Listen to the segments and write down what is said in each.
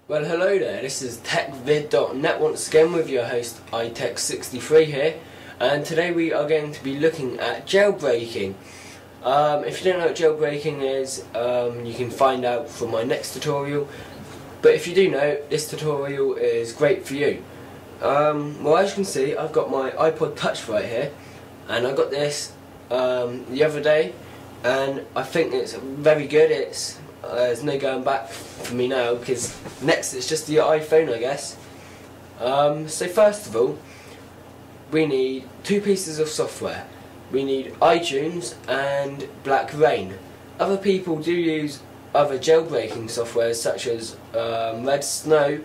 Well, hello there, this is TechVid.net once again with your host iTech63 here, and today we are going to be looking at jailbreaking. If you don't know what jailbreaking is, you can find out from my next tutorial, but if you do know, this tutorial is great for you. Well, as you can see, I've got my iPod Touch right here, and I got this the other day, and I think it's very good. There's no going back for me now, because next it's just the iPhone, I guess. So first of all, we need two pieces of software. We need iTunes and Black Rain. Other people do use other jailbreaking softwares such as Red Snow,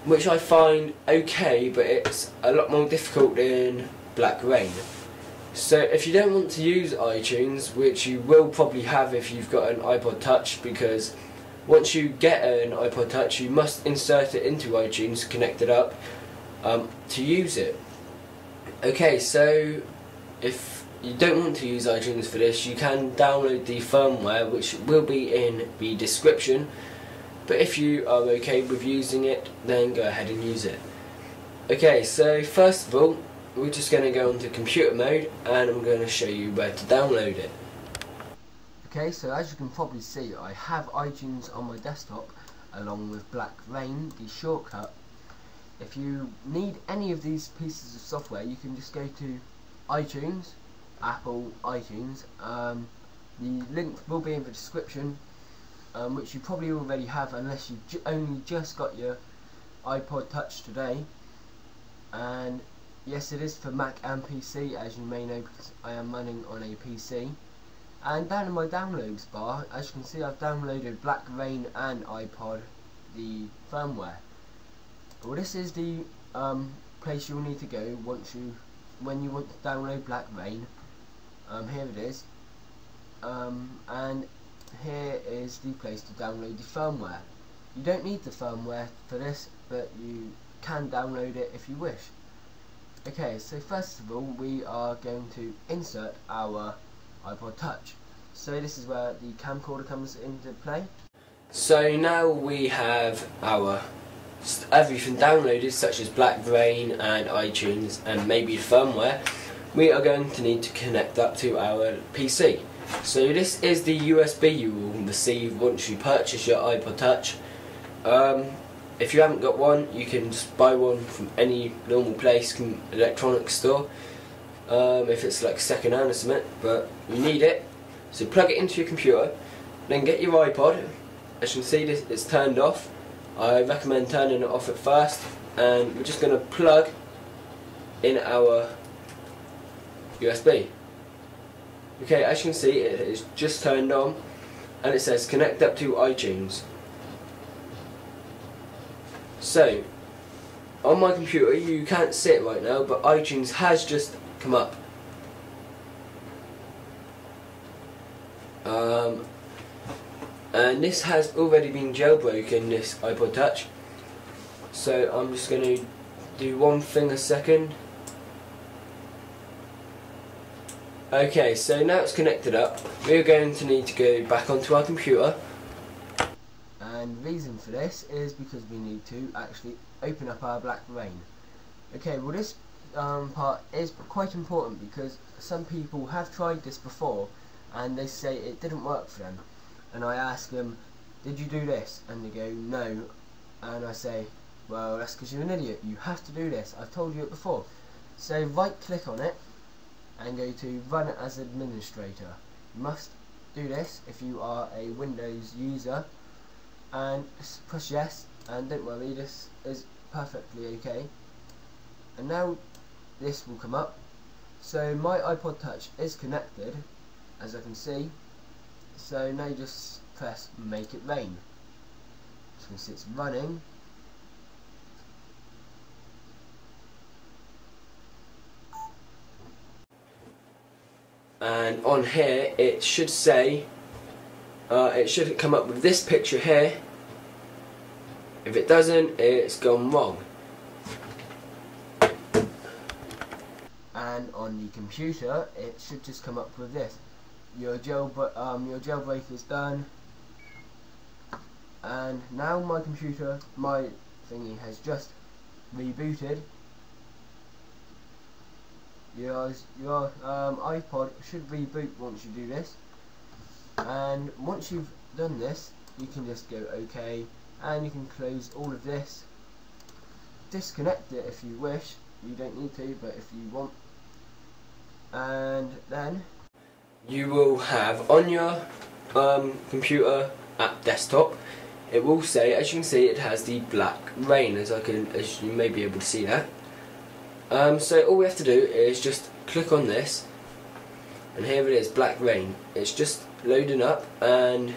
which I find okay, but it's a lot more difficult than Black Rain. So if you don't want to use iTunes, which you will probably have if you've got an iPod Touch, because once you get an iPod Touch you must insert it into iTunes, connect it up to use it. Okay, so if you don't want to use iTunes for this, you can download the firmware, which will be in the description, but if you are okay with using it, then go ahead and use it. Okay, so first of all, we're just going to go into computer mode and I'm going to show you where to download it. Okay, so as you can probably see, I have iTunes on my desktop along with Black Rain, the shortcut. If you need any of these pieces of software, you can just go to iTunes, Apple iTunes. The link will be in the description, which you probably already have unless you only just got your iPod Touch today. And yes, it is for Mac and PC, as you may know, because I am running on a PC. And down in my downloads bar, as you can see, I've downloaded Black Rain and iPod, the firmware. Well, this is the place you'll need to go when you want to download Black Rain. Here it is, and here is the place to download the firmware. You don't need the firmware for this, but you can download it if you wish. Okay, so first of all, we are going to insert our iPod Touch. So this is where the camcorder comes into play. So now we have our everything downloaded, such as Black Rain and iTunes and maybe firmware. We are going to need to connect up to our PC. So this is the USB you will receive once you purchase your iPod Touch. If you haven't got one, you can just buy one from any normal place, electronics store, if it's like second hand or something, but you need it. So plug it into your computer, then get your iPod. As you can see, it's turned off. I recommend turning it off at first, and we're just going to plug in our USB. Okay, as you can see, it is just turned on, and it says connect up to iTunes. So, on my computer, you can't see it right now, but iTunes has just come up. And this has already been jailbroken, this iPod Touch. So I'm just going to do one thing a second. Okay, so now it's connected up. We're going to need to go back onto our computer. And the reason for this is because we need to actually open up our Black Rain. Okay, well this part is quite important because some people have tried this before and they say it didn't work for them. And I ask them, did you do this? And they go, no. And I say, well, that's because you're an idiot. You have to do this. I've told you it before. So right click on it and go to run as administrator. You must do this if you are a Windows user. And press yes, and don't worry, this is perfectly okay. And now this will come up. So my iPod Touch is connected, as I can see. So now you just press make it rain. Since it's running, and on here it should say, it should come up with this picture here. If it doesn't, it's gone wrong. And on the computer, it should just come up with this. Your jailbreak is done. and now my thingy has just rebooted. Your iPod should reboot once you do this, and once you've done this you can just go OK, and you can close all of this, disconnect it if you wish. You don't need to, but if you want. And then you will have on your computer at desktop, it will say, as you can see, it has the black rain, as you may be able to see that. So all we have to do is just click on this, and here it is, black rain. It's just loading up, and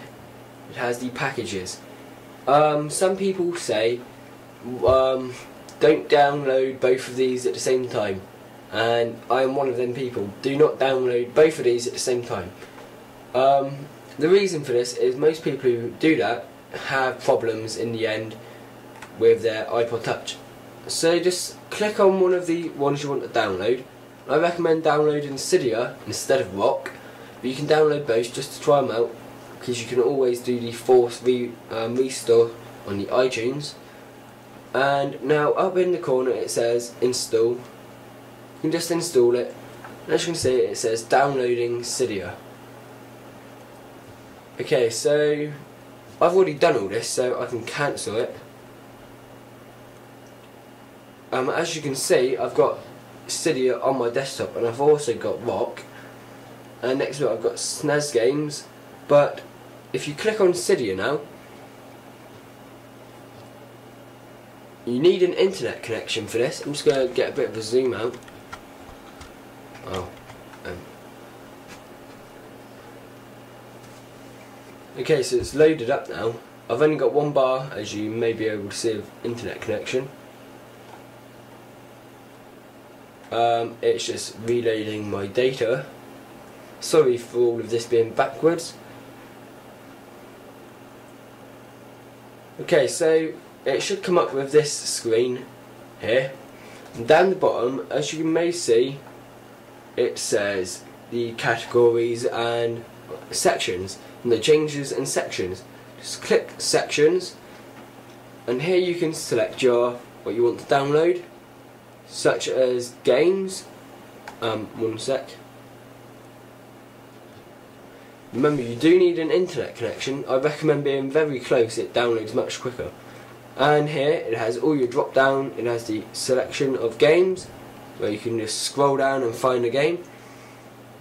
it has the packages. Some people say don't download both of these at the same time, and I am one of them people. Do not download both of these at the same time. The reason for this is most people who do that have problems in the end with their iPod Touch. So just click on one of the ones you want to download. I recommend downloading Cydia instead of Rock, but you can download both just to try them out, because you can always do the force restore on the iTunes. And now up in the corner it says install. You can just install it, and as you can see it says downloading Cydia. Okay, so I've already done all this, so I can cancel it. As you can see, I've got Cydia on my desktop, and I've also got Rock, and next to it I've got SNES games. But if you click on Cydia now, you need an internet connection for this. I'm just going to get a bit of a zoom out. Okay, so it's loaded up now. I've only got one bar, as you may be able to see, of internet connection. It's just reloading my data. Sorry for all of this being backwards. Okay, so it should come up with this screen here, and down the bottom, as you may see, it says the categories and sections, and the changes and sections. Just click sections, and here you can select what you want to download, such as games. One sec. Remember, you do need an internet connection. I recommend being very close, it downloads much quicker. And here it has all your drop down, it has the selection of games, where you can just scroll down and find a game.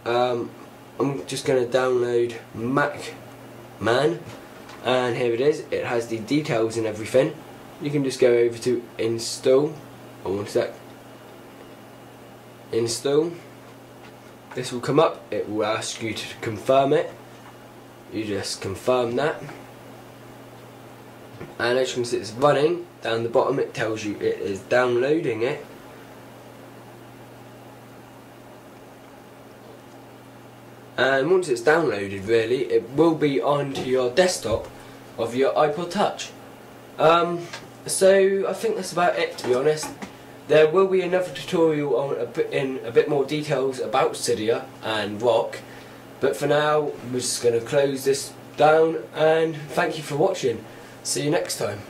I'm just going to download Man, and here it is. It has the details and everything. You can just go over to install. One sec. Install. This will come up. It will ask you to confirm it. You just confirm that, and as you can see, it's running. Down the bottom it tells you it is downloading it. And once it's downloaded, really, it will be onto your desktop of your iPod Touch. So I think that's about it, to be honest. There will be another tutorial on in a bit more details about Cydia and Rock, but for now we're just going to close this down, and thank you for watching. See you next time.